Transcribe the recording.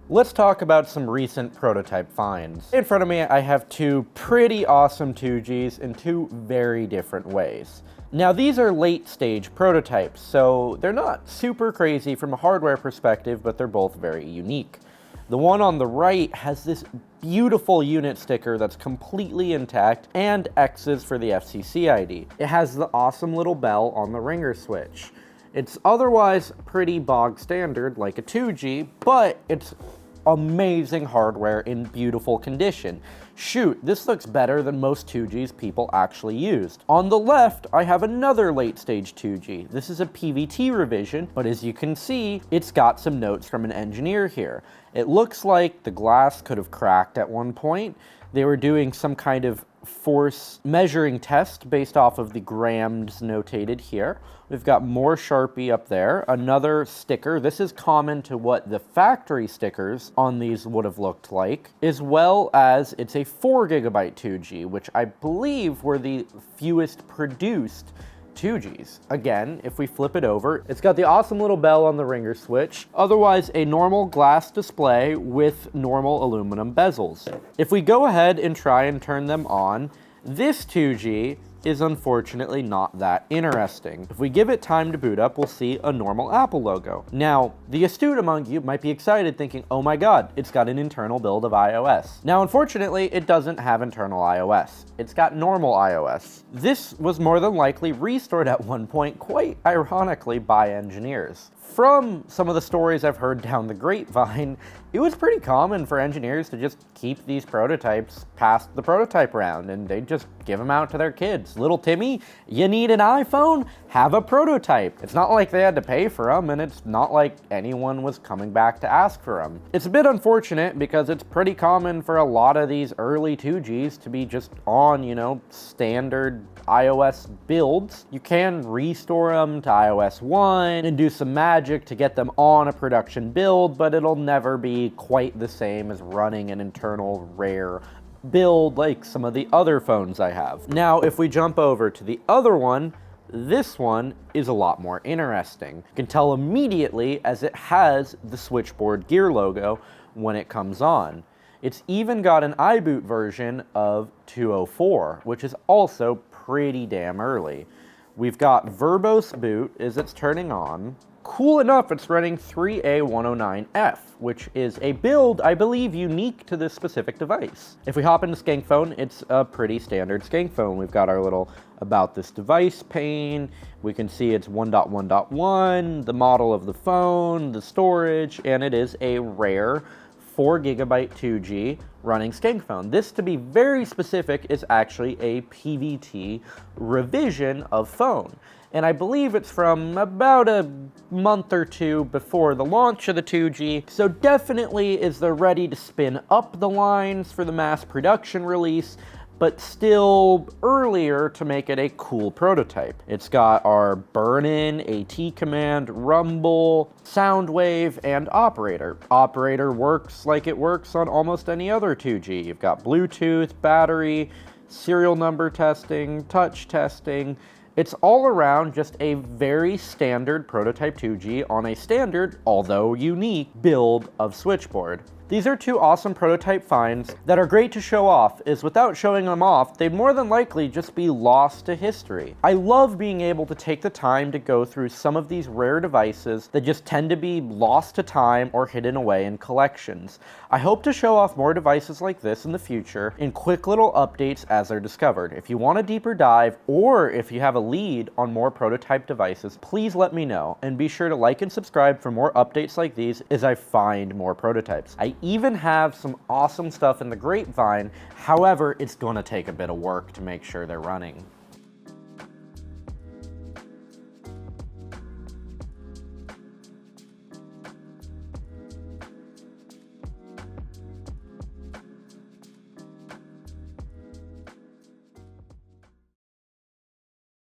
Let's talk about some recent prototype finds. In front of me, I have two pretty awesome 2Gs in two very different ways. Now, these are late stage prototypes, so they're not super crazy from a hardware perspective, but they're both very unique. The one on the right has this beautiful unit sticker that's completely intact and X's for the FCC ID. It has the awesome little bell on the ringer switch. It's otherwise pretty bog standard like a 2G, but it's amazing hardware in beautiful condition. Shoot, this looks better than most 2Gs people actually used. On the left, I have another late stage 2G. This is a PVT revision, but as you can see, it's got some notes from an engineer here. It looks like the glass could have cracked at one point. They were doing some kind of force measuring test based off of the grams notated here. We've got more Sharpie up there, another sticker. This is common to what the factory stickers on these would have looked like, as well as it's a 4GB 2G, which I believe were the fewest produced 2Gs. Again, if we flip it over, it's got the awesome little bell on the ringer switch, otherwise a normal glass display with normal aluminum bezels. If we go ahead and try and turn them on, this 2G is unfortunately not that interesting. If we give it time to boot up, we'll see a normal Apple logo. Now, the astute among you might be excited thinking, oh my god, it's got an internal build of iOS. Now, unfortunately, it doesn't have internal iOS. It's got normal iOS. This was more than likely restored at one point, quite ironically, by engineers. From some of the stories I've heard down the grapevine, it was pretty common for engineers to just keep these prototypes past the prototype round, and they'd just give them out to their kids. Little Timmy, you need an iPhone? Have a prototype. It's not like they had to pay for them, and it's not like anyone was coming back to ask for them. It's a bit unfortunate because it's pretty common for a lot of these early 2Gs to be just on, standard iOS builds. You can restore them to iOS 1 and do some magic to get them on a production build, but it'll never be quite the same as running an internal rare build like some of the other phones I have. Now, if we jump over to the other one, this one is a lot more interesting. You can tell immediately as it has the switchboard gear logo when it comes on. It's even got an iBoot version of 204, which is also pretty damn early. We've got verbose boot as it's turning on. Cool enough, it's running 3A109F, which is a build, I believe, unique to this specific device. If we hop into SkankPhone, it's a pretty standard SkankPhone. We've got our little about this device pane. We can see it's 1.1.1, the model of the phone, the storage, and it is a rare 4GB 2G running SkankPhone. This, to be very specific, is actually a PVT revision of phone. And I believe it's from about a month or two before the launch of the 2G, so definitely is they're ready to spin up the lines for the mass production release, but still earlier to make it a cool prototype. It's got our burn-in, AT command, rumble, sound wave, and operator. Operator works like it works on almost any other 2G. You've got Bluetooth, battery, serial number testing, touch testing. It's all around just a very standard prototype 2G on a standard, although unique, build of switchboard. These are two awesome prototype finds that are great to show off, as without showing them off, they'd more than likely just be lost to history. I love being able to take the time to go through some of these rare devices that just tend to be lost to time or hidden away in collections. I hope to show off more devices like this in the future in quick little updates as they're discovered. If you want a deeper dive, or if you have a lead on more prototype devices, please let me know, and be sure to like and subscribe for more updates like these as I find more prototypes. I even have some awesome stuff in the grapevine, however, it's gonna take a bit of work to make sure they're running.